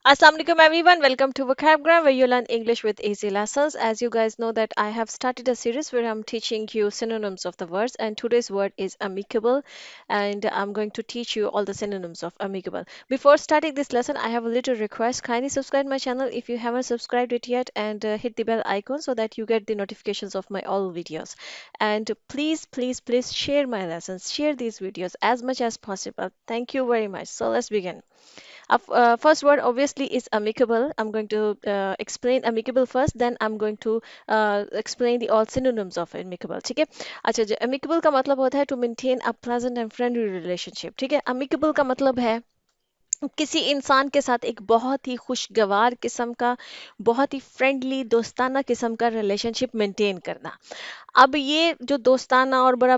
Assalamualaikum everyone, welcome to Vocabgram where you learn English with easy lessons. As you guys know that I have started a series where I'm teaching you synonyms of the words, and today's word is amicable, and I'm going to teach you all the synonyms of amicable. Before starting this lesson, I have a little request. Kindly subscribe my channel if you haven't subscribed it yet, and hit the bell icon so that you get the notifications of my all videos. And please share my lessons, share these videos as much as possible. Thank you very much. So let's begin. First word obviously is amicable. I'm going to explain amicable first, then I'm going to explain the all synonyms of amicable. ठीक है? अच्छा जी, amicable का मतलब होता है to maintain a pleasant and friendly relationship. ठीक है? amicable का मतलब है किसी इंसान के साथ एक बहुत ही खुशगवार किस्म का, बहुत ही फ्रेंडली दोस्ताना किस्म का रिलेशनशिप मेंटेन करना। अब ये जो दोस्ताना और बड़ा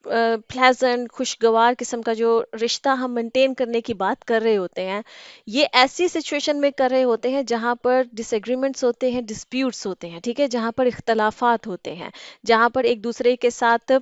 प्लेजेंट खुशगवार किस्म का जो रिश्ता हम मेंटेन करने की बात कर रहे होते हैं, ये ऐसी सिचुएशन में कर रहे होते हैं जहाँ पर डिसएग्रीमेंट्स होते हैं, डिस्प्यूट्स होते हैं, ठीक है, जहाँ पर इख्तलाफात होते हैं, जहाँ पर एक दूसरे के साथ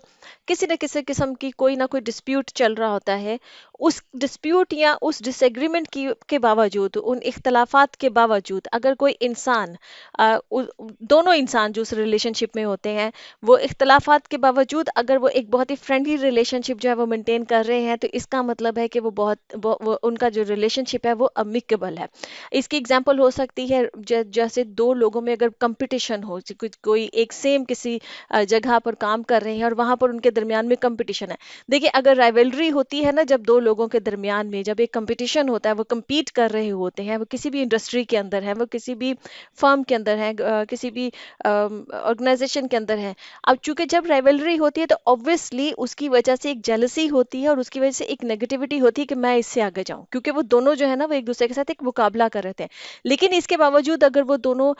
किसी न किसी किस्म की कोई ना कोई डिस्प्यूट चल रहा होता है। उस डिस्प्यूट या उस डिसएग्रीमेंट की के बावजूद, उन इख्तलाफात के बावजूद अगर कोई इंसान दोनों इंसान जो उस रिलेशनशिप में होते हैं, वो इख्तलाफात के बावजूद अगर वो एक बहुत ही फ्रेंडली रिलेशनशिप जो है वो मेंटेन कर रहे हैं, तो इसका मतलब है कि वो उनका जो रिलेशनशिप है वो अमिकेबल है। इसकी एग्जांपल हो सकती है जैसे दो लोगों में अगर कंपटीशन हो, कोई एक सेम किसी जगह पर काम कर रहे हैं और वहां पर उनके दरमियान में कंपटीशन है। देखिए, अगर राइवलरी होती है ना, जब दो लोगों के दरमियान में जब एक कंपटीशन होता है, वो compete कर रहे होते हैं, वो किसी भी इंडस्ट्री के अंदर है, वो किसी भी फर्म के अंदर है, किसी भी ऑर्गेनाइजेशन के अंदर है। अब चूंकि जब राइवलरी होती है तो ऑब्वियसली उसकी वजह से एक जेलसी होती है और उसकी वजह से एक नेगेटिविटी होती है कि मैं इससे आगे जाऊं, क्योंकि वो दोनों जो है ना वो एक दूसरे के साथ एक मुकाबला कर रहे थे। लेकिन इसके बावजूद अगर वो दोनों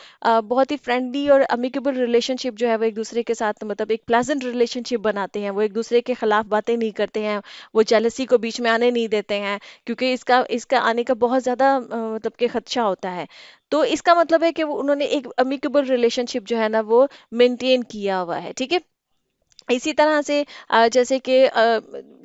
बहुत ही फ्रेंडली और अमिकेबल रिलेशनशिप जो है वो एक दूसरे के साथ, मतलब एक प्लेजेंट रिलेशनशिप बनाते हैं, वो एक दूसरे के खिलाफ बातें नहीं करते हैं, वो जेलसी को बीच में आने नहीं देते हैं, क्योंकि इसका इसका आने का बहुत ज़्यादा मतलब कि खदशा होता है। तो इसका मतलब है कि वो उन्होंने एक अमिकेबल रिलेशनशिप जो है ना वो मेंटेन किया हुआ है, ठीक है। इसी तरह से जैसे कि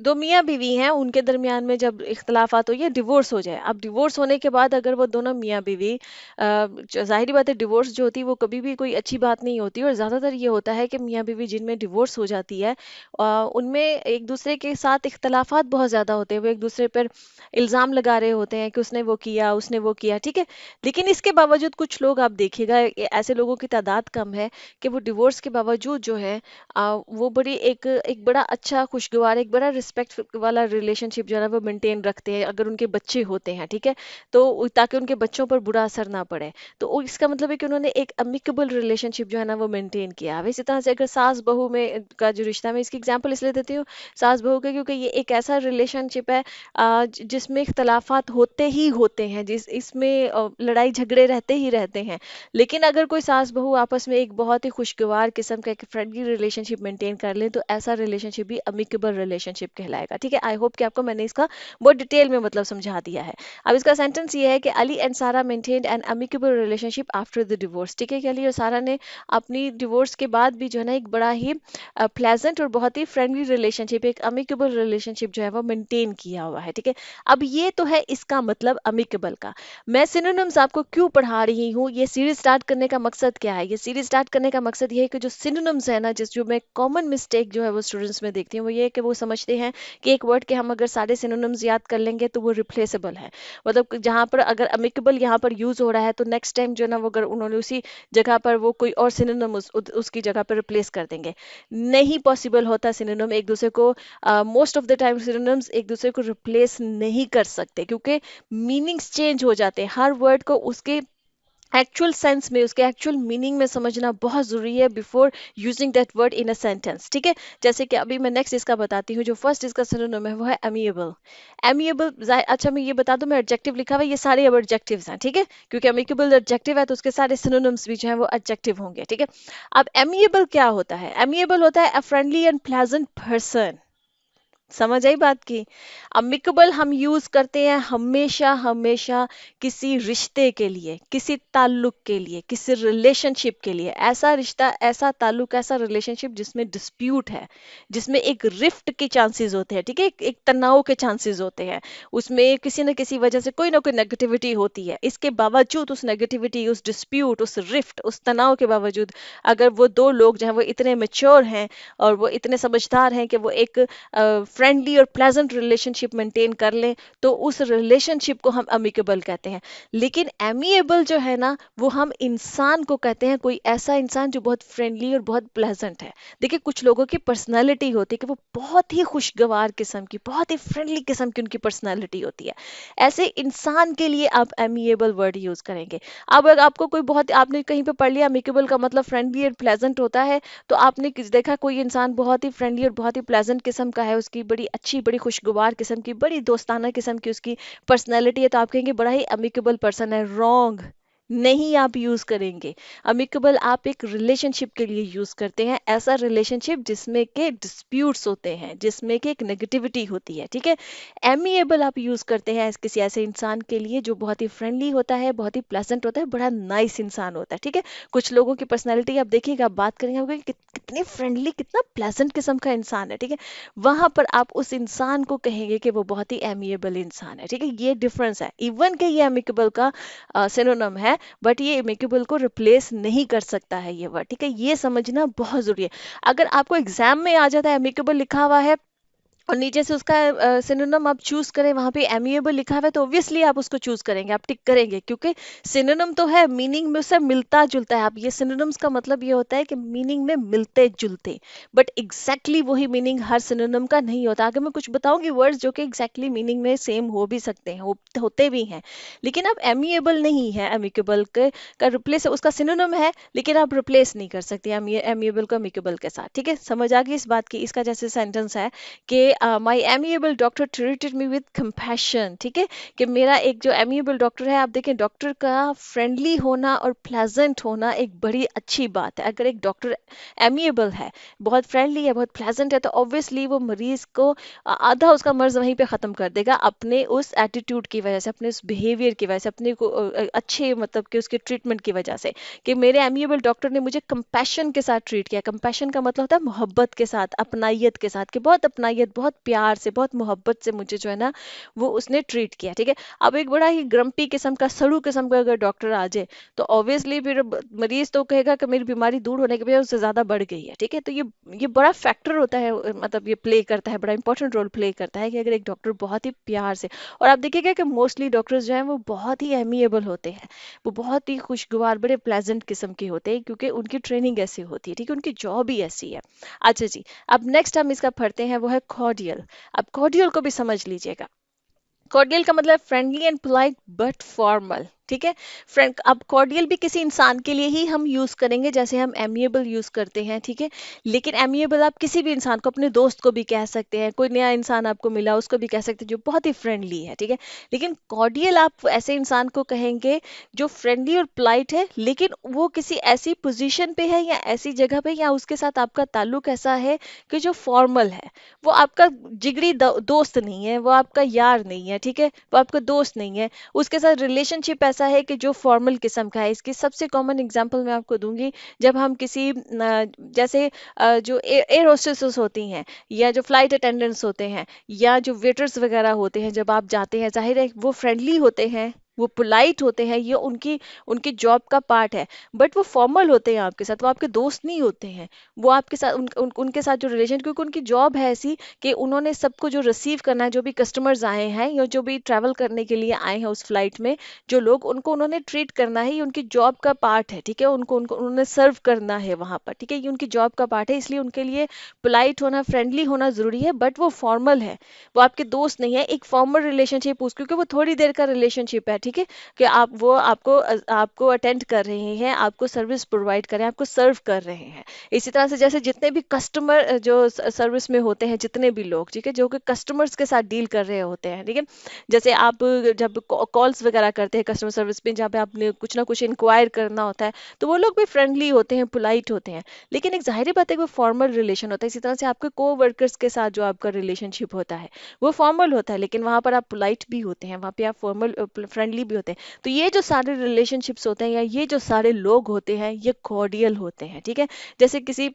दो मियाँ बीवी हैं, उनके दरमियान में जब इख्तलाफात हो या डिवोर्स हो जाए, अब डिवोर्स होने के बाद अगर वो दोनों मियाँ बीवी जाहिर बात है डिवोर्स जो होती है वो कभी भी कोई अच्छी बात नहीं होती, और ज़्यादातर ये होता है कि मियाँ बीवी जिनमें डिवोर्स हो जाती है उनमें एक दूसरे के साथ इख्तलाफात बहुत ज़्यादा होते हैं, वो एक दूसरे पर इल्ज़ाम लगा रहे होते हैं कि उसने वो किया, ठीक है। लेकिन इसके बावजूद कुछ लोग आप देखिएगा, ऐसे लोगों की तादाद कम है कि वो डिवोर्स के बावजूद जो है वो बड़ी एक एक बड़ा अच्छा खुशगवार एक बड़ा रिस्पेक्ट वाला रिलेशनशिप जो है ना वो मेंटेन रखते हैं, अगर उनके बच्चे होते हैं, ठीक है। तो ताकि उनके बच्चों पर बुरा असर ना पड़े। तो इसका मतलब है कि उन्होंने एक अमिकेबल रिलेशनशिप जो है ना वो मेंटेन किया। अब इसी तरह से अगर सास बहू में का जो रिश्ता है, मैं इसकी एग्जांपल इसलिए देती हूँ सास बहू का, क्योंकि ये एक ऐसा रिलेशनशिप है जिसमें इख्तलाफात होते ही होते हैं, इसमें लड़ाई झगड़े रहते ही रहते हैं। लेकिन अगर कोई सास बहू आपस में एक बहुत ही खुशगवार किस्म का एक फ्रेंडली रिलेशनशिप मेंटेन कर ले, तो ऐसा रिलेशनशिप भी अमिकेबल रिलेशनशिप कहलाएगा, ठीक है। आई होप कि आपको मैंने इसका बहुत डिटेल में मतलब समझा दिया है। अब इसका सेंटेंस ये है कि Ali and Sara maintained an amicable relationship after the divorce, ठीक है कि अली और सारा ने अपनी डिवोर्स के बाद भी जो है ना एक बड़ा ही प्लेजेंट और बहुत ही फ्रेंडली रिलेशनशिप, एक अमिकेबल रिलेशनशिप जो है वो मेंटेन किया हुआ है, ठीक है। अब ये तो है इसका मतलब अमिकेबल का। मैं सिनोनिम्स आपको क्यों पढ़ा रही हूँ, ये सीरीज स्टार्ट करने का मकसद क्या है? ये सीरीज स्टार्ट करने का मकसद ये है कि जो सिनोनिम्स है ना, जिस जो मैं कॉमन मिस्टेक जो है वो स्टूडेंट्स में देखती हूँ, वो ये है कि वो समझते हैं कि एक वर्ड के हम अगर सारे सिनोनिम्स याद कर लेंगे तो वो रिप्लेसेबल है। मतलब कि जहाँ पर अगर अमिकेबल यहाँ पर यूज हो रहा है, तो नेक्स्ट टाइम जो है ना वो अगर उन्होंने उसी जगह पर वो कोई और सिनोनिम उसकी जगह पर रिप्लेस कर देंगे। नहीं पॉसिबल होता सिनोनिम एक दूसरे को, most of the time synonyms एक दूसरे को रिप्लेस नहीं कर सकते, क्योंकि मीनिंग्स चेंज हो जाते हैं। हर वर्ड को उसके एक्चुअल सेंस में, उसके एक्चुअल मीनिंग में समझना बहुत ज़रूरी है before using that word in a sentence, ठीक है। जैसे कि अभी मैं नेक्स्ट इसका बताती हूँ, जो फर्स्ट इसका सिनोनिम है वो है एमिएबल। एमिएबल, अच्छा मैं ये बता दूं, मैं एडजेक्टिव लिखा हुआ है, ये सारे अब एडजेक्टिव्स हैं, ठीक है, क्योंकि एमिकेबल एडजेक्टिव है तो उसके सारे सिनोनिम्स भी जो है वो एडजेक्टिव होंगे, ठीक है। अब एमिएबल क्या होता है? एमिएबल होता है a friendly and pleasant person, समझ आई बात की। अमिकेबल हम यूज करते हैं हमेशा हमेशा किसी रिश्ते के लिए, किसी ताल्लुक के लिए, किसी रिलेशनशिप के लिए, ऐसा रिश्ता, ऐसा ताल्लुक, ऐसा रिलेशनशिप जिसमें डिस्प्यूट है, जिसमें एक रिफ्ट के चांसेस होते हैं, ठीक है, एक तनाव के चांसेस होते हैं, उसमें किसी न किसी वजह से कोई ना कोई नेगेटिविटी होती है। इसके बावजूद उस नेगेटिविटी, उस डिस्प्यूट, उस रिफ्ट, उस तनाव के बावजूद अगर वो दो लोग जो है वो इतने मेच्योर हैं और वो इतने समझदार हैं कि वो एक फ्रेंडली और प्लेजेंट रिलेशनशिप मेंटेन कर लें, तो उस रिलेशनशिप को हम अमिकेबल कहते हैं। लेकिन एमिएबल जो है ना, वो हम इंसान को कहते हैं, कोई ऐसा इंसान जो बहुत फ्रेंडली और बहुत प्लेजेंट है। देखिए कुछ लोगों की पर्सनैलिटी होती है कि वो बहुत ही खुशगवार किस्म की, बहुत ही फ्रेंडली किस्म की उनकी पर्सनैलिटी होती है। ऐसे इंसान के लिए आप एमिएबल वर्ड यूज करेंगे। अब अगर आपको कोई बहुत, आपने कहीं पे पढ़ लिया अमिकेबल का मतलब फ्रेंडली और प्लेजेंट होता है, तो आपने देखा कोई इंसान बहुत ही फ्रेंडली और बहुत ही प्लेजेंट किस्म का है, उसकी बड़ी अच्छी, बड़ी खुशगवार किस्म की, बड़ी दोस्ताना किस्म की उसकी पर्सनैलिटी है, तो आप कहेंगे बड़ा ही अमिकेबल पर्सन है। रॉन्ग, नहीं आप यूज करेंगे। अमिकेबल आप एक रिलेशनशिप के लिए यूज करते हैं, ऐसा रिलेशनशिप जिसमें के डिस्प्यूट्स होते हैं, जिसमें के एक नेगेटिविटी होती है, ठीक है। एमिएबल आप यूज करते हैं किसी ऐसे इंसान के लिए जो बहुत ही फ्रेंडली होता है, बहुत ही प्लेजेंट होता है, बड़ा नाइस इंसान होता है, ठीक है। कुछ लोगों की पर्सनैलिटी आप देखिएगा, आप बात करेंगे, आप कहेंगे कितनी फ्रेंडली, कितना प्लेजेंट किस्म का इंसान है, ठीक है। वहां पर आप उस इंसान को कहेंगे कि वो बहुत ही एमिएबल इंसान है, ठीक है। ये डिफरेंस है, इवन के ये एमिकेबल का सिनोनिम है, बट ये एमिकेबल को रिप्लेस नहीं कर सकता है ये वर्ड, ठीक है। ये समझना बहुत जरूरी है। अगर आपको एग्जाम में आ जाता है एमिकेबल लिखा हुआ है और नीचे से उसका सिनोनिम आप चूज करें, वहां पे एमिएबल लिखा हुआ है, तो ऑब्वियसली आप उसको चूज करेंगे, आप टिक करेंगे, क्योंकि सिनोनिम तो है, मीनिंग में उससे मिलता जुलता है। आप ये सिनोनिम्स का मतलब ये होता है कि मीनिंग में मिलते जुलते, बट एग्जैक्टली वही मीनिंग हर सिनोनिम का नहीं होता। आगे मैं कुछ बताऊंगी वर्ड्स जो कि एग्जैक्टली मीनिंग में सेम हो भी सकते हैं, होते भी हैं, लेकिन अब एमिएबल नहीं है, एमिकेबल के का रिप्लेस उसका सिनोनिम है, लेकिन आप रिप्लेस नहीं कर सकते एमिएबल को एमिकेबल के साथ, ठीक है। समझ आ गई इस बात की। इसका जैसे सेंटेंस है कि my amiable doctor treated me with compassion, ठीक है, कि मेरा एक जो एमिएबल डॉक्टर है, आप देखें डॉक्टर का फ्रेंडली होना और प्लेजेंट होना एक बड़ी अच्छी बात है। अगर एक डॉक्टर एमिएबल है, बहुत फ्रेंडली है, बहुत प्लेजेंट है, तो ऑब्वियसली वो मरीज को आधा उसका मर्ज वहीं पे खत्म कर देगा, अपने उस एटीट्यूड की वजह से, अपने उस बिहेवियर की वजह से, अपने को अच्छे मतलब कि उसके ट्रीटमेंट की वजह से, कि मेरे एमिएबल डॉक्टर ने मुझे कंपैशन के साथ ट्रीट किया। कंपैशन का मतलब होता है मोहब्बत के साथ, अपनायत के साथ, कि बहुत अपनायत, बहुत प्यार से, बहुत मोहब्बत से मुझे जो है ना वो उसने ट्रीट किया, ठीक है। अब एक बड़ा ही ग्रम्पी किस्म का, सड़ू किस्म का अगर डॉक्टर आ जाए, तो ऑब्वियसली फिर मरीज तो कहेगा कि मेरी बीमारी दूर होने के बजाय उससे ज्यादा बढ़ गई है, ठीक है। तो ये बड़ा फैक्टर होता है, मतलब ये प्ले करता है, बड़ा इंपॉर्टेंट रोल प्ले करता है कि अगर एक डॉक्टर बहुत ही प्यार से, और आप देखिएगा कि मोस्टली डॉक्टर्स जो हैं वो बहुत ही एमिएबल होते हैं, वो बहुत ही खुशगवार, बड़े प्लेजेंट किस्म के होते हैं, क्योंकि उनकी ट्रेनिंग ऐसी होती है, ठीक है, उनकी जॉब ही ऐसी है। अच्छा जी, अब नेक्स्ट हम इसका पढ़ते हैं, वो है कॉर्डियल। अब कॉर्डियल को भी समझ लीजिएगा। कॉर्डियल का मतलब friendly and polite but formal, ठीक है। फ्रेंड, अब कॉर्डियल भी किसी इंसान के लिए ही हम यूज करेंगे जैसे हम एमिएबल यूज करते हैं, ठीक है। लेकिन एमिएबल आप किसी भी इंसान को, अपने दोस्त को भी कह सकते हैं, कोई नया इंसान आपको मिला उसको भी कह सकते हैं जो बहुत ही फ्रेंडली है, ठीक है। लेकिन कॉर्डियल आप ऐसे इंसान को कहेंगे जो फ्रेंडली और पोलाइट है, लेकिन वो किसी ऐसी पोजीशन पे है या ऐसी जगह पे, या उसके साथ आपका ताल्लुक ऐसा है कि जो फॉर्मल है। वो आपका जिगरी दोस्त नहीं है, वो आपका यार नहीं है, ठीक है, वो आपका दोस्त नहीं है, उसके साथ रिलेशनशिप ऐसा है कि जो फॉर्मल किस्म का है। इसकी सबसे कॉमन एग्जांपल मैं आपको दूंगी, जब हम किसी जैसे जो एयर होस्टेसेस होती हैं, या जो फ्लाइट अटेंडेंट्स होते हैं, या जो वेटर्स वगैरह होते हैं, जब आप जाते हैं, जाहिर है वो फ्रेंडली होते हैं, वो पोलाइट होते हैं, ये उनकी उनकी जॉब का पार्ट है, बट वो फॉर्मल होते हैं आपके साथ, वो आपके दोस्त नहीं होते हैं। वो आपके साथ उनके साथ जो रिलेशन, क्योंकि उनकी जॉब है ऐसी कि उन्होंने सबको जो रिसीव करना है, जो भी कस्टमर्स आए हैं या जो भी ट्रैवल करने के लिए आए हैं उस फ्लाइट में, जो लोग, उनको उन्होंने ट्रीट करना है, ये उनकी जॉब का पार्ट है, ठीक है। उनको उनको उन्होंने सर्व करना है वहां पर, ठीक है, ये उनकी जॉब का पार्ट है, इसलिए उनके लिए पोलाइट होना, फ्रेंडली होना जरूरी है, बट वो फॉर्मल है, वो आपके दोस्त नहीं है। एक फॉर्मल रिलेशनशिप, क्योंकि वो थोड़ी देर का रिलेशनशिप है, ठीक है, कि आप वो आपको अटेंड कर रहे हैं, आपको सर्विस प्रोवाइड कर रहे हैं, आपको सर्व कर रहे हैं। इसी तरह से जैसे जितने भी कस्टमर जो सर्विस में होते हैं, जितने भी लोग, ठीक है, जो कि कस्टमर्स के साथ डील कर रहे होते हैं, ठीक है, जैसे आप जब कॉल्स वगैरह करते हैं कस्टमर सर्विस पे, जहाँ पे आपने कुछ ना कुछ इंक्वायर करना होता है, तो वो लोग भी फ्रेंडली होते हैं, पोलाइट होते हैं। लेकिन एक जाहिर बात है कि वो फॉर्मल रिलेशन होता है। इसी तरह से आपके को वर्कर्स के साथ जो आपका रिलेशनशिप होता है वो फॉर्मल होता है, लेकिन वहां पर आप पोलाइट भी होते हैं, वहां पे आप फॉर्मल फ्रेंडली भी होते हैं। तो ये जो सारे रिलेशनशिप्स होते हैं या ये जो सारे लोग होते हैं ये कॉर्डियल होते हैं, ठीक है। जैसे किसी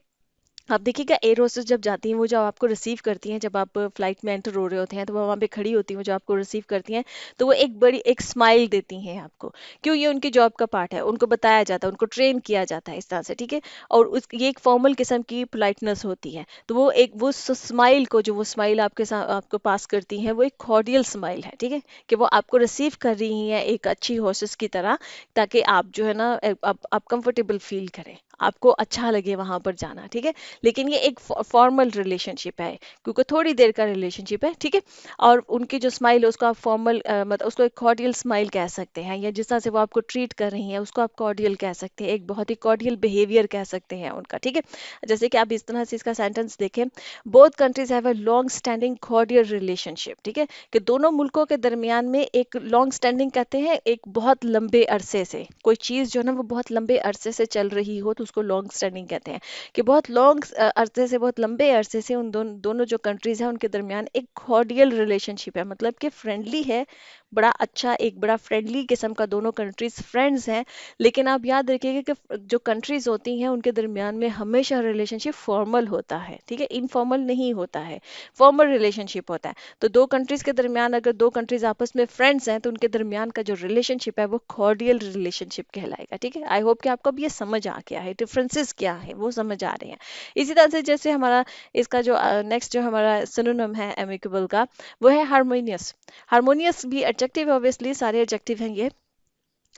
आप देखिएगा एयर होस्टेस जब जाती हैं, वो जो आपको रिसीव करती हैं, जब आप फ्लाइट में एंटर हो रहे होते हैं, तो वो वहाँ पे खड़ी होती हैं, वो जो आपको रिसीव करती हैं, तो वो एक बड़ी एक स्माइल देती हैं आपको। क्यों? ये उनकी जॉब का पार्ट है, उनको बताया जाता है, उनको ट्रेन किया जाता है इस तरह से, ठीक है। और ये एक फॉर्मल किस्म की पोलाइटनेस होती है। तो वो एक वो स्माइल को, जो वो स्माइल आपके साथ आपको पास करती हैं, वो एक कॉर्डियल स्माइल है, ठीक है, कि वो आपको रिसीव कर रही हैं एक अच्छी होस्टेस की तरह, ताकि आप जो है ना आप कंफर्टेबल फील करें, आपको अच्छा लगे वहां पर जाना, ठीक है। लेकिन ये एक फॉर्मल रिलेशनशिप है, क्योंकि थोड़ी देर का रिलेशनशिप है, ठीक है। और उनकी जो स्माइल है उसको आप फॉर्मल मतलब उसको एक कॉर्डियल स्माइल कह सकते हैं, या जिस तरह से वो आपको ट्रीट कर रही हैं उसको आप कॉर्डियल कह सकते हैं, एक बहुत ही कॉर्डियल बिहेवियर कह सकते हैं उनका, ठीक है। जैसे कि आप इस तरह से इसका सेंटेंस देखें, both countries have a long standing cordial relationship, ठीक है, कि दोनों मुल्कों के दरमियान में एक लॉन्ग स्टैंडिंग कहते हैं एक बहुत लंबे अरसे से, कोई चीज़ जो है ना वो बहुत लंबे अरसे से चल रही हो तो उसको लॉन्ग स्टैंडिंग कहते हैं। कि बहुत लॉन्ग अरसे से, बहुत लंबे अरसे से उन दोनों जो कंट्रीज हैं उनके दरमियान एक कॉर्डियल रिलेशनशिप है, मतलब कि फ्रेंडली है, बड़ा अच्छा, एक बड़ा फ्रेंडली किस्म का, दोनों कंट्रीज फ्रेंड्स हैं। लेकिन आप याद रखिएगा कि जो कंट्रीज होती हैं उनके दरमियान में हमेशा रिलेशनशिप फॉर्मल होता है, ठीक है, इनफॉर्मल नहीं होता है, फॉर्मल रिलेशनशिप होता है। तो दो कंट्रीज के दरमियान अगर दो कंट्रीज आपस में फ्रेंड्स हैं तो उनके दरमियान का जो रिलेशनशिप है वो कॉर्डियल रिलेशनशिप कहलाएगा, ठीक है। आई होप कि आपको अब ये समझ आ गया है, डिफरेंसेस क्या है वो समझ आ रहे हैं। इसी तरह से जैसे हमारा इसका जो नेक्स्ट जो हमारा सिनोनिम है एमिकेबल का, वो है हारमोनियस। हारमोनियस भी एडजेक्टिव है, ऑब्वियसली सारे एडजेक्टिव हैं ये।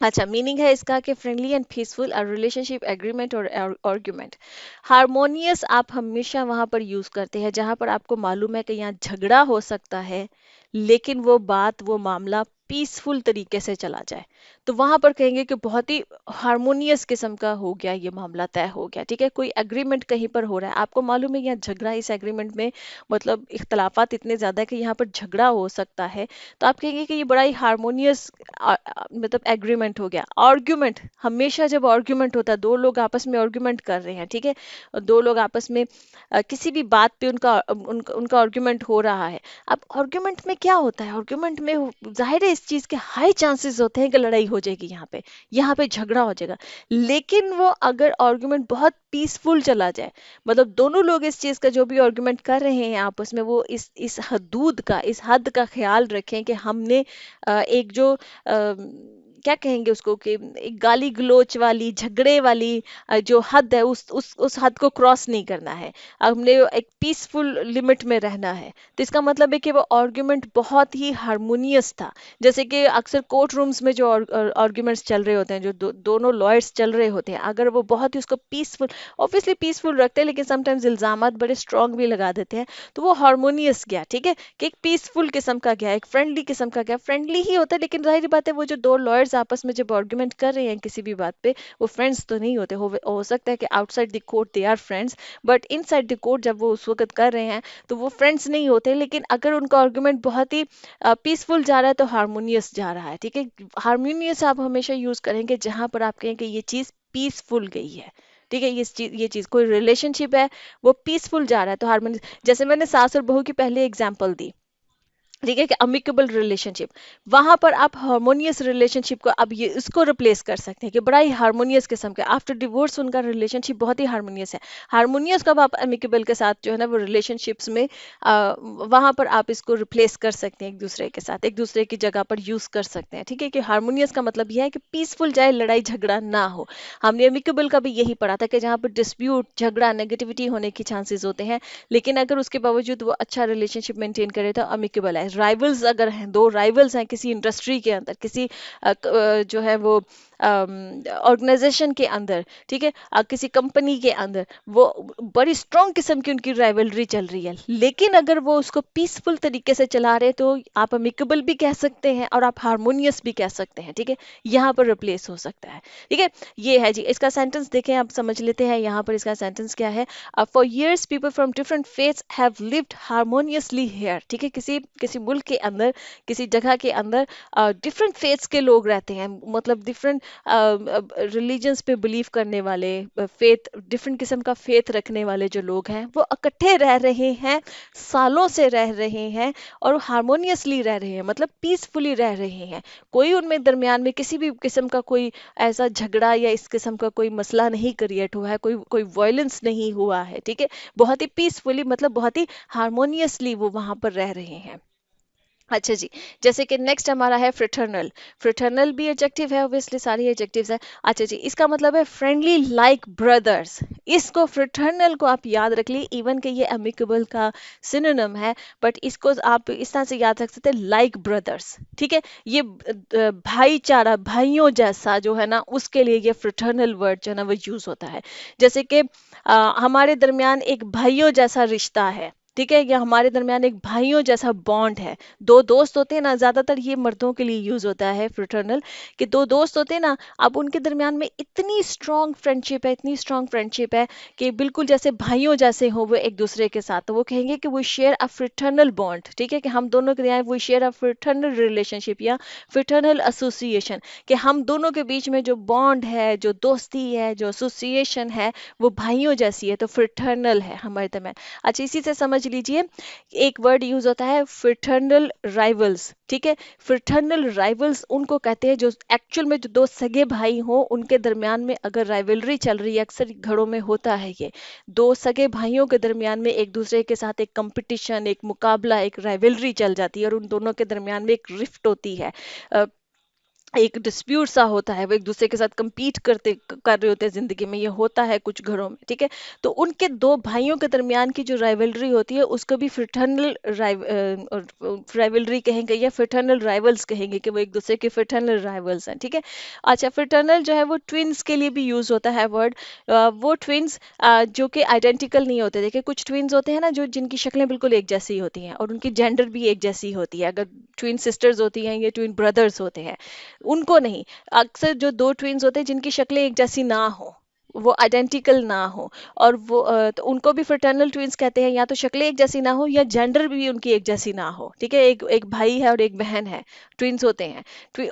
अच्छा, मीनिंग है इसका कि friendly and peaceful, a relationship, agreement और आर्ग्यूमेंट। हारमोनियस आप हमेशा वहां पर यूज करते हैं जहां पर आपको मालूम है कि यहाँ झगड़ा हो सकता है, लेकिन वो बात, वो मामला पीसफुल तरीके से चला जाए, तो वहां पर कहेंगे कि बहुत ही हारमोनियस किस्म का हो गया, ये मामला तय हो गया, ठीक है। कोई एग्रीमेंट कहीं पर हो रहा है, आपको मालूम है यहाँ झगड़ा, इस एग्रीमेंट में मतलब इख्तलाफात इतने ज्यादा है कि यहाँ पर झगड़ा हो सकता है, तो आप कहेंगे कि ये बड़ा ही हारमोनियस मतलब एग्रीमेंट हो गया। आर्ग्यूमेंट, हमेशा जब आर्ग्यूमेंट होता है, दो लोग आपस में आर्ग्यूमेंट कर रहे हैं, ठीक है, और दो लोग आपस में किसी भी बात पे उनका आर्ग्यूमेंट हो रहा है। अब आर्ग्यूमेंट में क्या होता है, आर्ग्यूमेंट में जाहिर है इस चीज के हाई चांसेस होते हैं कि लड़ाई हो जाएगी, यहाँ पे झगड़ा हो जाएगा। लेकिन वो अगर आर्ग्यूमेंट बहुत पीसफुल चला जाए, मतलब दोनों लोग इस चीज का जो भी आर्ग्यूमेंट कर रहे हैं आपस में, वो इस हदूद का, इस हद का ख्याल रखें कि हमने एक जो क्या कहेंगे उसको, कि एक गाली गलोच वाली, झगड़े वाली जो हद है, उस हद को क्रॉस नहीं करना है, हमने एक पीसफुल लिमिट में रहना है। तो इसका मतलब है कि वो आर्ग्यूमेंट बहुत ही हारमोनियस था। जैसे कि अक्सर कोर्ट रूम्स में जो आर्ग्यूमेंट्स चल रहे होते हैं, जो दोनों लॉयर्स चल रहे होते हैं, अगर वो बहुत ही उसको पीसफुल, ऑब्वियसली पीसफुल रखते हैं, लेकिन समटाइम्स इल्जामात बड़े स्ट्रांग भी लगा देते हैं, तो वो हारमोनियस गया, ठीक है, कि एक पीसफुल किस्म का गया, एक फ्रेंडली किस्म का गया। फ्रेंडली ही होता है, लेकिन जाहिर बात है वो जो दो लॉयर्स आपस में जब आर्ग्यूमेंट कर रहे हैं किसी भी बात पे, वो फ्रेंड्स तो नहीं होते, हो सकता है कि outside the court they are friends, but inside the court जब वो उस वक्त कर रहे हैं तो वो फ्रेंड्स नहीं होते। लेकिन अगर उनका आर्ग्यूमेंट बहुत ही पीसफुल जा रहा है तो हारमोनियस जा रहा है, ठीक है। हारमोनियस आप हमेशा यूज करेंगे जहां पर आप कहें कि ये चीज पीसफुल गई है, ठीक है, ये चीज कोई रिलेशनशिप है वो पीसफुल जा रहा है तो हारमोनियस। जैसे मैंने सास और बहू की पहले एग्जांपल दी, ठीक है, कि अमिकेबल रिलेशनशिप, वहां पर आप हारमोनियस रिलेशनशिप को अब ये इसको रिप्लेस कर सकते हैं कि बड़ा ही हारमोनियस किस्म का, आफ्टर डिवोर्स उनका रिलेशनशिप बहुत ही हारमोनियस है। हारमोनियस कब आप अमिकेबल के साथ जो है ना वो रिलेशनशिप्स में वहां पर आप इसको रिप्लेस कर सकते हैं, एक दूसरे के साथ, एक दूसरे की जगह पर यूज कर सकते हैं, ठीक है। कि हारमोनियस का मतलब यह है कि पीसफुल जाए, लड़ाई झगड़ा ना हो। हमने अमिकेबल का भी यही पढ़ा था कि जहाँ पर डिस्प्यूट, झगड़ा, नेगेटिविटी होने के चांसेस होते हैं, लेकिन अगर उसके बावजूद वो अच्छा रिलेशनशिप मेंटेन करे तो अमिकेबल है। राइवल्स अगर हैं, दो राइवल्स हैं किसी इंडस्ट्री के अंदर, किसी जो है वो ऑर्गेनाइजेशन के अंदर, ठीक है, किसी कंपनी के अंदर वो बड़ी स्ट्रॉन्ग किस्म की उनकी राइवलरी चल रही है, लेकिन अगर वो उसको पीसफुल तरीके से चला रहे तो आप अमिकेबल भी कह सकते हैं और आप हारमोनियस भी कह सकते हैं, ठीक है, यहाँ पर रिप्लेस हो सकता है, ठीक है। ये है जी, इसका सेंटेंस देखें, आप समझ लेते हैं यहाँ पर इसका सेंटेंस क्या है। For years people from different faiths have lived harmoniously here, ठीक है, किसी किसी मुल्क के अंदर, किसी जगह के अंदर डिफरेंट फेथ्स के लोग रहते हैं, मतलब डिफरेंट रिलीजन्स पे बिलीव करने वाले, फेथ, डिफरेंट किस्म का फेथ रखने वाले जो लोग हैं वो इकट्ठे रह रहे हैं, सालों से रह रहे हैं और हारमोनियसली रह रहे हैं, मतलब पीसफुली रह रहे हैं। कोई उनमें दरमियान में किसी भी किस्म का कोई ऐसा झगड़ा या इस किस्म का कोई मसला नहीं क्रिएट हुआ है, कोई कोई वायलेंस नहीं हुआ है, ठीक है, बहुत ही पीसफुली, मतलब बहुत ही हारमोनियसली वो वहां पर रह रहे हैं। अच्छा जी, जैसे कि नेक्स्ट हमारा है फ्रेटर्नल। फ्रेटर्नल भी एडजेक्टिव है, ऑब्वियसली सारी एडजेक्टिव्स है। अच्छा जी, इसका मतलब है फ्रेंडली लाइक ब्रदर्स। इसको फ्रेटर्नल को आप याद रख लिए, इवन कि ये अमिकेबल का सिनोनिम है, बट इसको आप इस तरह से याद रख सकते हैं, लाइक ब्रदर्स, ठीक है। ये भाईचारा, भाइयों जैसा जो है ना, उसके लिए ये फ्रेटर्नल वर्ड जो है ना वो यूज होता है। जैसे कि हमारे दरमियान एक भाइयों जैसा रिश्ता है, ठीक है, या हमारे दरमियान एक भाइयों जैसा बॉन्ड है। दो दोस्त होते हैं ना, ज्यादातर ये मर्दों के लिए यूज होता है फ्रेटर्नल, कि दो दोस्त होते हैं ना, अब उनके दरमियान में इतनी स्ट्रांग फ्रेंडशिप है, इतनी स्ट्रांग फ्रेंडशिप है कि बिल्कुल जैसे भाइयों जैसे हो वो एक दूसरे के साथ, तो वो कहेंगे कि वो शेयर अ फ्रेटर्नल बॉन्ड, ठीक है, कि हम दोनों के यहाँ वो शेयर अ फ्रेटर्नल रिलेशनशिप या फ्रेटर्नल एसोसिएशन, कि हम दोनों के बीच में जो बॉन्ड है, जो दोस्ती है, जो एसोसिएशन है, वो भाइयों जैसी है, तो फ्रेटर्नल है हमारे दरमियान। अच्छा, इसी से समझ लीजिए, एक वर्ड यूज होता है फ्रेटर्नल राइवल्स, ठीक है। फ्रेटर्नल राइवल्स उनको कहते हैं जो एक्चुअल में जो दो सगे भाई हो, उनके दरमियान में अगर राइवलरी चल रही है, अक्सर घरों में होता है ये, दो सगे भाइयों के दरमियान में एक दूसरे के साथ एक कंपटीशन, एक मुकाबला, एक राइवलरी चल जाती है और उन दोनों के दरमियान में एक रिफ्ट होती है, एक डिस्प्यूट सा होता है, वो एक दूसरे के साथ compete कर रहे होते हैं जिंदगी में, ये होता है कुछ घरों में, ठीक है। तो उनके दो भाइयों के दरमियान की जो राइवलरी होती है उसको भी फ्रेटर्नल राइवलरी कहेंगे या फ्रेटर्नल राइवल्स कहेंगे, कि वो एक दूसरे के फ्रेटर्नल राइवल्स हैं, ठीक है। अच्छा, फ्रेटर्नल जो है वो ट्विंस के लिए भी यूज होता है वर्ड। वो ट्विंस जो कि आइडेंटिकल नहीं होते, देखिए कुछ ट्विंस होते हैं ना जो जिनकी शक्लें बिल्कुल एक जैसी होती हैं और उनकी जेंडर भी एक जैसी होती है, अगर ट्विन सिस्टर्स होती हैं या ट्विन ब्रदर्स होते हैं, उनको नहीं। अक्सर जो दो ट्विन्स होते हैं जिनकी शक्लें एक जैसी ना हो, वो आइडेंटिकल ना हो, और वो तो उनको भी फ्रेटर्नल ट्विन्स कहते हैं, या तो शक्लें एक जैसी ना हो या जेंडर भी उनकी एक जैसी ना हो, ठीक है। एक एक भाई है और एक बहन है, ट्विन्स होते हैं,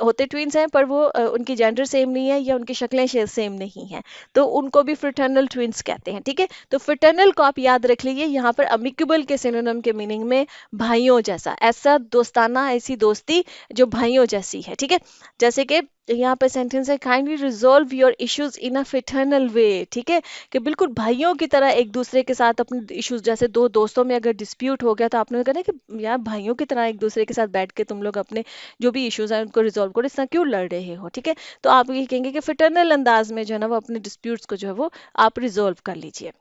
होते ट्विन्स हैं, पर वो उनकी जेंडर सेम नहीं है या उनकी शक्लें सेम नहीं है, तो उनको भी फ्रेटर्नल ट्विन्स कहते हैं, ठीक है। तो फ्रेटर्नल को आप याद रख लीजिए, यहाँ पर अमिकेबल के सिनोनिम के मीनिंग में भाइयों जैसा, ऐसा दोस्ताना, ऐसी दोस्ती जो भाइयों जैसी है, ठीक है। जैसे कि यहाँ पे सेंटेंस है, kindly resolve your issues in a fraternal way, ठीक है, कि बिल्कुल भाइयों की तरह एक दूसरे के साथ अपने इश्यूज, जैसे दो दोस्तों में अगर डिस्प्यूट हो गया तो आपने कहना कि यार भाइयों की तरह एक दूसरे के साथ बैठ के तुम लोग अपने जो भी इश्यूज हैं उनको रिजॉल्व करो, इस तरह क्यों लड़ रहे हो, ठीक है। तो आप ये कहेंगे कि फ्रेटर्नल अंदाज में जो है ना वो अपने डिस्प्यूट्स को जो है वो आप रिजॉल्व कर लीजिए।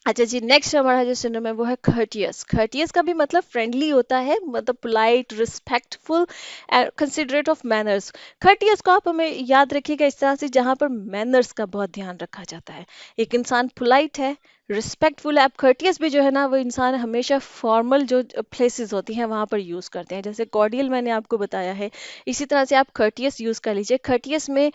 अच्छा जी, नेक्स्ट हमारा जो सिनोनिम है वो है खर्टियस। खर्टियस का भी मतलब फ्रेंडली होता है, मतलब polite, respectful, considerate of manners. Courteous को आप हमें याद रखिएगा इस तरह से, जहाँ पर मैनर्स का बहुत ध्यान रखा जाता है, एक इंसान पोलाइट है, रिस्पेक्टफुल है। आप खर्टियस भी जो है ना वो इंसान हमेशा फॉर्मल जो प्लेसेस होती हैं वहाँ पर यूज़ करते हैं, जैसे कॉर्डियल मैंने आपको बताया है, इसी तरह से आप खर्टियस यूज़ कर लीजिए। खर्टियस में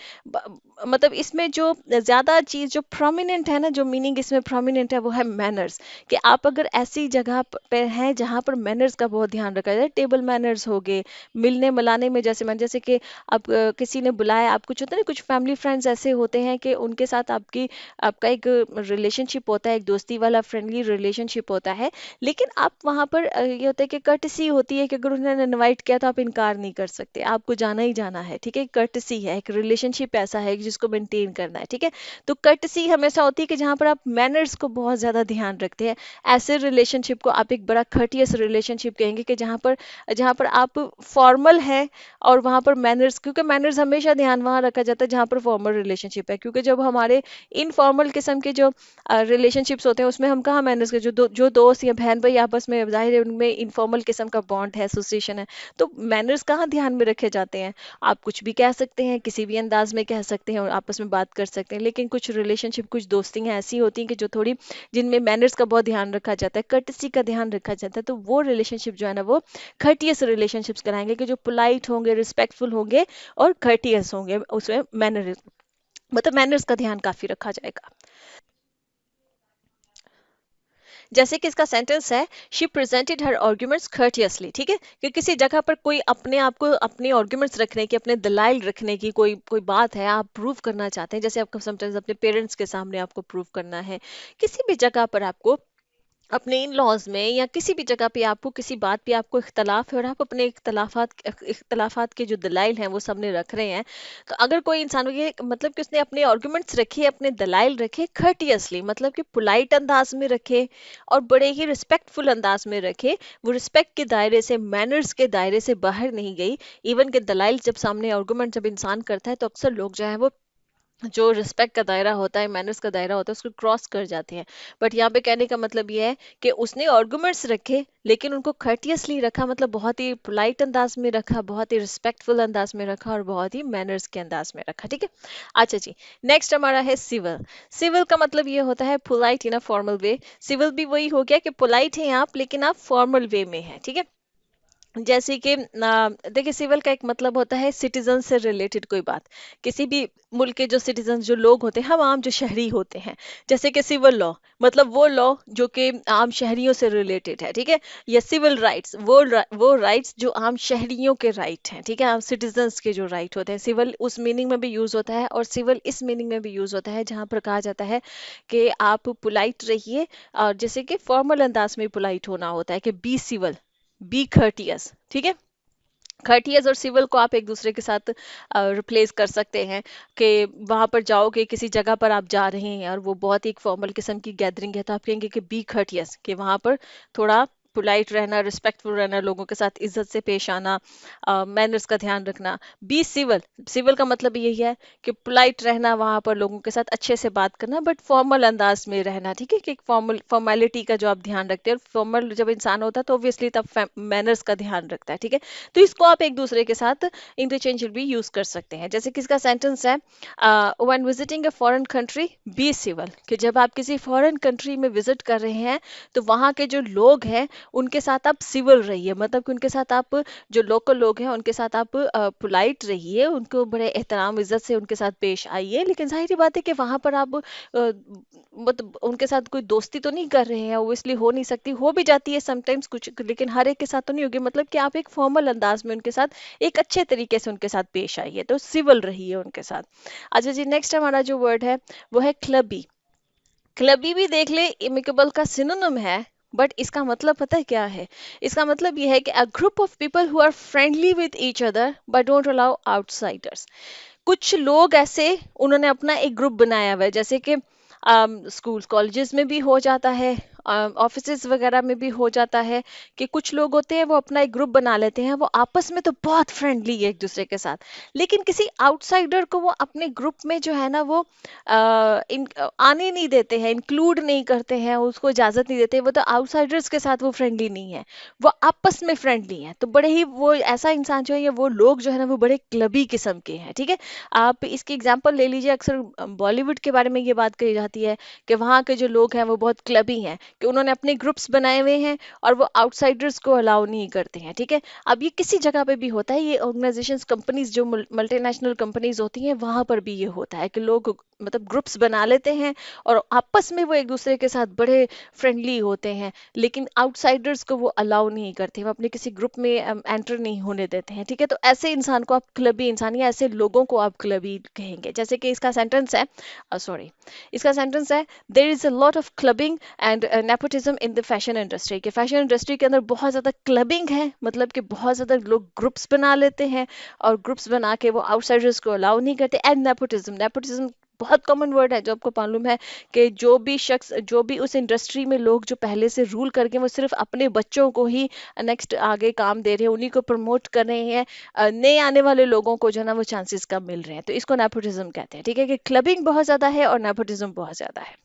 मतलब इसमें जो ज़्यादा चीज़ जो प्रोमिनेंट है ना, जो मीनिंग इसमें प्रोमिनेंट है वो है मैनर्स, कि आप अगर ऐसी जगह पे हैं जहाँ पर मैनर्स का बहुत ध्यान रखा जाए, टेबल मैनर्स हो गए, मिलने मिलाने में, जैसे कि आप किसी ने बुलाया, आप कुछ होता है ना, कुछ फैमिली फ्रेंड्स ऐसे होते हैं कि उनके साथ आपका एक रिलेशनशिप होता है, एक दोस्ती वाला फ्रेंडली रिलेशनशिप होता है, लेकिन आप वहाँ पर ये होता है कि कर्टसी होती है कि अगर उन्होंने इनवाइट किया तो आप इनकार नहीं कर सकते, आपको जाना ही जाना है, ठीक है। कर्टसी है, एक रिलेशनशिप ऐसा है जिसको मेंटेन करना है, ठीक है। तो कर्टसी हमेशा होती है कि जहाँ पर आप मैनर्स को बहुत ज़्यादा ध्यान रखते हैं, ऐसे रिलेशनशिप को आप एक बड़ा कर्टियस रिलेशनशिप कहेंगे कि जहाँ पर आप फॉर्मल है और वहाँ पर मैनर्स, क्योंकि मैनर्स हमेशा ध्यान वहाँ रखा जाता है जहाँ पर फॉर्मल रिलेशनशिप है, क्योंकि जब हमारे इनफॉर्मल किस्म के जो रिलेशनशिप्स होते हैं उसमें हम कहाँ मैनर्स के, जो दोस्त या बहन भाई आपस में जाहिर है उनमें इनफॉर्मल किस्म का बॉन्ड है, एसोसिएशन है, तो मैनर्स कहाँ ध्यान में रखे जाते हैं। आप कुछ भी कह सकते हैं, किसी भी अंदाज में कह सकते हैं और आपस में बात कर सकते हैं, लेकिन कुछ रिलेशनशिप, कुछ दोस्तियाँ ऐसी होती हैं कि जो थोड़ी, जिनमें मैनर्स का बहुत ध्यान रखा जाता है, कर्टसी का ध्यान रखा जाता है, तो वो रिलेशनशिप जो है ना वो खर्टियस रिलेशनशिप्स कराएंगे कि जो पोलाइट होंगे, रिस्पेक्टफुल होंगे और खर्टियस होंगे, उसमें मैनर, मतलब मैनर्स का ध्यान काफी रखा जाएगा। जैसे कि इसका सेंटेंस है, she presented her arguments courteously, ठीक है, कि किसी जगह पर कोई अपने आप को, अपने आर्ग्यूमेंट्स रखने की, अपने दलाइल रखने की कोई कोई बात है, आप प्रूव करना चाहते हैं, जैसे आपको समटाइम्स अपने पेरेंट्स के सामने आपको प्रूव करना है, किसी भी जगह पर आपको, अपने इन लॉज में या किसी भी जगह पे आपको किसी बात पे आपको इख्तलाफ है और आप अपने इख्तलाफात के जो दलाइल हैं वो सामने रख रहे हैं, तो अगर कोई इंसान, ये मतलब कि उसने अपने आर्गुमेंट्स रखे, अपने दलाइल रखे खर्टियसली, मतलब कि पोलाइट अंदाज में रखे और बड़े ही रिस्पेक्टफुल अंदाज में रखे, वो रिस्पेक्ट के दायरे से, मैनर्स के दायरे से बाहर नहीं गई। इवन के दलाइल जब सामने, आर्गुमेंट जब इंसान करता है तो अक्सर लोग जो है वो जो रिस्पेक्ट का दायरा होता है, मैनर्स का दायरा होता है, उसको क्रॉस कर जाते हैं। बट यहाँ पे कहने का मतलब ये है कि उसने आर्गुमेंट्स रखे लेकिन उनको खर्टियसली रखा, मतलब बहुत ही पोलाइट अंदाज में रखा, बहुत ही रिस्पेक्टफुल अंदाज में रखा और बहुत ही मैनर्स के अंदाज में रखा, ठीक है। अच्छा जी, नेक्स्ट हमारा है सिविल। सिविल का मतलब ये होता है polite in a formal way. Civil भी वही हो गया कि पोलाइट हैं आप लेकिन आप फॉर्मल वे में हैं, ठीक है। जैसे कि देखिए, सिविल का एक मतलब होता है सिटीजन से रिलेटेड कोई बात, किसी भी मुल्क के जो सिटीजन, जो लोग होते हैं, हम आम जो शहरी होते हैं, जैसे कि सिविल लॉ, मतलब वो लॉ जो कि आम शहरियों से रिलेटेड है, ठीक है। या सिविल राइट्स, वो राइट्स जो आम शहरियों के राइट हैं, ठीक है, आम सिटीजन्स के जो राइट होते हैं। सिविल उस मीनिंग में भी यूज होता है और सिविल इस मीनिंग में भी यूज होता है जहाँ पर कहा जाता है कि आप पोलाइट रहिए, और जैसे कि फॉर्मल अंदाज में पोलाइट होना होता है कि बी सिविल, बी खर्टियस, ठीक है। खर्टियस और सिविल को आप एक दूसरे के साथ रिप्लेस कर सकते हैं कि वहां पर जाओगे, किसी जगह पर आप जा रहे हैं और वो बहुत ही एक फॉर्मल किस्म की गैदरिंग है, तो आप कहेंगे कि बी खर्टियस, कि वहां पर थोड़ा पोलाइट रहना, रिस्पेक्टफुल रहना, लोगों के साथ इज्जत से पेश आना, मैनर्स का ध्यान रखना। बी सिविल, सिविल का मतलब यही है कि पोलाइट रहना, वहां पर लोगों के साथ अच्छे से बात करना, बट फॉर्मल अंदाज में रहना, ठीक है, कि फॉर्मेलिटी का जो आप ध्यान रखते हैं, फॉर्मल जब इंसान होता है तो ऑब्वियसली तब मैनर्स का ध्यान रखता है, ठीक है। तो इसको आप एक दूसरे के साथ इंटरचेंजेबली यूज कर सकते हैं। जैसे किसका सेंटेंस है, when visiting a foreign country be civil, कि जब आप किसी फॉरेन कंट्री में विजिट कर रहे हैं तो वहाँ के जो लोग हैं उनके साथ आप सिविल रहिए, मतलब कि उनके साथ आप, जो लोकल लोग हैं उनके साथ आप पोलाइट रहिए, उनको बड़े एहतराम इज्जत से उनके साथ पेश आइए, लेकिन जाहिर बात है कि वहाँ पर आप मतलब उनके साथ कोई दोस्ती तो नहीं कर रहे हैं, वो इसलिए हो नहीं सकती, हो भी जाती है समटाइम्स कुछ, लेकिन हर एक के साथ तो नहीं होगी, मतलब कि आप एक फॉर्मल अंदाज में उनके साथ एक अच्छे तरीके से उनके साथ पेश आइए, तो सिविल रहिए उनके साथ। अच्छा जी, नेक्स्ट हमारा जो वर्ड है वो है क्लबी। क्लबी भी देख ले इमिकेबल का सिनोनिम है, बट इसका मतलब पता है क्या है? इसका मतलब ये है कि a group of people who are friendly with each other but don't allow outsiders. कुछ लोग ऐसे, उन्होंने अपना एक ग्रुप बनाया हुआ है, जैसे कि स्कूल्स कॉलेजेस में भी हो जाता है, ऑफिसेज वगैरह में भी हो जाता है कि कुछ लोग होते हैं वो अपना एक ग्रुप बना लेते हैं, वो आपस में तो बहुत फ्रेंडली है एक दूसरे के साथ, लेकिन किसी आउटसाइडर को वो अपने ग्रुप में जो है ना वो आने नहीं देते हैं, इंक्लूड नहीं करते हैं, उसको इजाजत नहीं देते, वो तो आउटसाइडर्स के साथ वो फ्रेंडली नहीं है, वो आपस में फ्रेंडली है। तो बड़े ही वो ऐसा इंसान जो है, या वो लोग जो है ना वो बड़े क्लबी किस्म के हैं, ठीक है। आप इसकी एग्जांपल ले लीजिए, अक्सर बॉलीवुड के बारे में ये बात कही जाती है कि वहाँ के जो लोग हैं वो बहुत क्लबी हैं, कि उन्होंने अपने ग्रुप्स बनाए हुए हैं और वो आउटसाइडर्स को अलाउ नहीं करते हैं, ठीक है। अब ये किसी जगह पे भी होता है, ये ऑर्गेनाइजेशंस, कंपनीज, जो मल्टीनेशनल कंपनीज होती हैं वहां पर भी ये होता है कि लोग मतलब ग्रुप्स बना लेते हैं और आपस में वो एक दूसरे के साथ बड़े फ्रेंडली होते हैं, लेकिन आउटसाइडर्स को वो अलाउ नहीं करते, वो अपने किसी ग्रुप में एंटर नहीं होने देते हैं, ठीक है। तो ऐसे इंसान को आप क्लबी इंसान, या ऐसे लोगों को आप क्लबी कहेंगे। जैसे कि इसका सेंटेंस है, सॉरी, इसका सेंटेंस है, there is a lot of clubbing and nepotism in the fashion industry, के फैशन इंडस्ट्री के अंदर बहुत ज़्यादा क्लबिंग है, मतलब कि बहुत ज़्यादा लोग ग्रुप्स बना लेते हैं और ग्रुप्स बना के वो आउटसाइडर्स को अलाउ नहीं करते। एंड नेपोटिज्म, नेपोटिज्म बहुत कॉमन वर्ड है जो आपको मालूम है कि जो भी शख्स, जो भी उस इंडस्ट्री में लोग जो पहले से रूल करके वो सिर्फ अपने बच्चों को ही नेक्स्ट आगे काम दे रहे हैं, उन्हीं को प्रमोट कर रहे हैं, नए आने वाले लोगों को जो है ना वो चांसेस कम मिल रहे हैं, तो इसको नेपोटिज्म कहते हैं। ठीक है, कि क्लबिंग बहुत ज़्यादा है और नेपोटिज्म बहुत ज़्यादा है।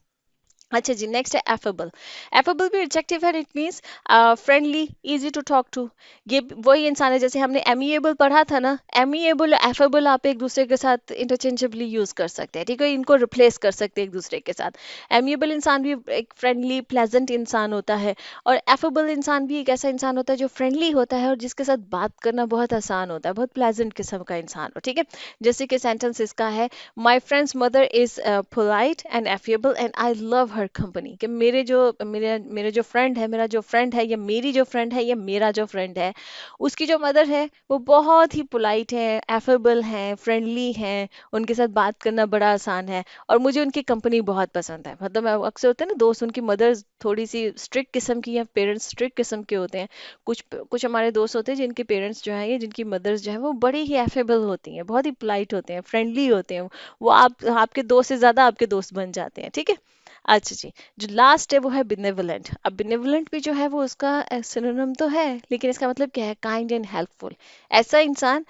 अच्छा जी, नेक्स्ट है एफेबल। एफेबल भी एडजेक्टिव है, it means friendly, easy to talk to. ये वही इंसान है, जैसे हमने एमिएबल पढ़ा था ना, एमिएबल एफेबल आप एक दूसरे के साथ इंटरचेंजेबली यूज कर सकते हैं। ठीक है, इनको रिप्लेस कर सकते हैं एक दूसरे के साथ। एमिएबल इंसान भी एक फ्रेंडली प्लेजेंट इंसान होता है, और एफेबल इंसान भी एक ऐसा इंसान होता है जो फ्रेंडली होता है और जिसके साथ बात करना बहुत आसान होता है, बहुत प्लेजेंट किस्म का इंसान हो। ठीक है, जैसे कि सेंटेंस इसका है, my friend's mother is polite and affable and I love her company. कि मेरे मेरे जो फ्रेंड है, मेरा जो फ्रेंड है, या मेरी जो फ्रेंड है, या मेरा जो फ्रेंड है, उसकी जो मदर है वो बहुत ही पोलाइट है, एफेबल है, फ्रेंडली है, उनके साथ बात करना बड़ा आसान है, और मुझे उनकी कंपनी बहुत पसंद है। मतलब अक्सर होते हैं ना दोस्त, उनकी मदर्स थोड़ी सी स्ट्रिक्ट किस्म की या पेरेंट्स स्ट्रिक्ट किस्म के होते हैं। कुछ कुछ हमारे दोस्त होते हैं जिनके पेरेंट्स जो है, या जिनकी मदर्स जो है वो बड़ी ही एफेबल होती हैं, बहुत ही पोलाइट होते हैं, फ्रेंडली होते हैं। वो आप आपके दोस्त से ज्यादा आपके दोस्त बन जाते हैं। ठीक है। अच्छा जी, जो लास्ट है वो है बिनेवलेंट। अब बिनेवलेंट भी जो है वो उसका सिनोनिम तो है, लेकिन इसका मतलब क्या है? Kind and helpful. ऐसा इंसान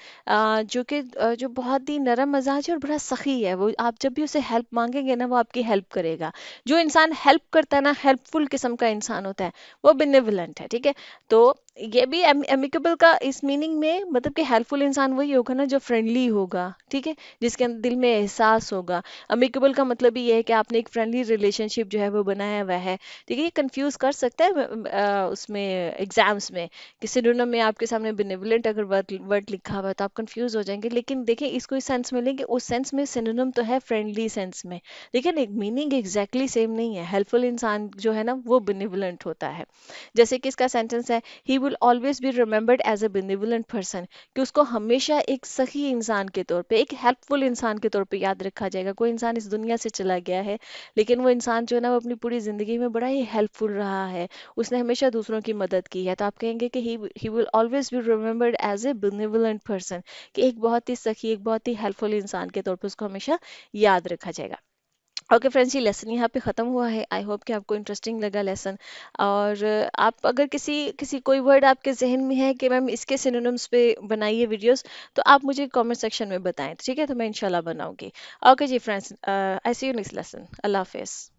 जो बहुत ही नरम मिजाज है और बड़ा सखी है, वो आप जब भी उसे हेल्प मांगेंगे ना वो आपकी हेल्प करेगा। जो इंसान हेल्प करता है ना, हेल्पफुल किस्म का इंसान होता है, वो बिनेवलेंट है। ठीक है, तो ये भी एमिकेबल का इस मीनिंग में, मतलब कि हेल्पफुल इंसान वही होगा ना जो फ्रेंडली होगा। ठीक है, जिसके अंदर दिल में एहसास होगा। अमिकेबल का मतलब ही ये है कि आपने एक फ्रेंडली रिलेशनशिप जो है वो बनाया हुआ है। ठीक है, ये कंफ्यूज कर सकता है उसमें एग्जाम्स में, कि सिनोनिम में आपके सामने बेनेवलेंट अगर वर्ड वर्ड लिखा हुआ है तो आप कंफ्यूज हो जाएंगे, लेकिन देखिए इसको इस सेंस में लेंगे, उस सेंस में सिनोनिम तो है फ्रेंडली सेंस में, लेकिन एक मीनिंग एग्जैक्टली सेम नहीं है। हेल्पफुल इंसान जो है ना वो बेनेवलेंट होता है। जैसे कि इसका सेंटेंस है, he will always be remembered as a benevolent person, कि उसको हमेशा एक सही इंसान के तौर पे, एक हेल्पफुल इंसान के तौर पे याद रखा जाएगा। कोई इंसान इस दुनिया से चला गया है, लेकिन वो इंसान जो है ना वो अपनी पूरी जिंदगी में बड़ा ही हेल्पफुल रहा है, उसने हमेशा दूसरों की मदद की है, तो आप कहेंगे कि he will always be remembered as a benevolent person, कि एक बहुत ही सखी, एक बहुत ही हेल्पफुल इंसान के तौर पे उसको हमेशा याद रखा जाएगा। ओके फ्रेंड्स, ये लेसन यहाँ पे ख़त्म हुआ है। आई होप कि आपको इंटरेस्टिंग लगा लेसन। और आप अगर किसी किसी कोई वर्ड आपके जहन में है कि मैम इसके सिनोनिम्स पे बनाइए वीडियोस, तो आप मुझे कमेंट सेक्शन में बताएं। ठीक है, तो मैं इंशाल्लाह बनाऊंगी। ओके जी friends, I see you next lesson. अल्लाह हाफिज़।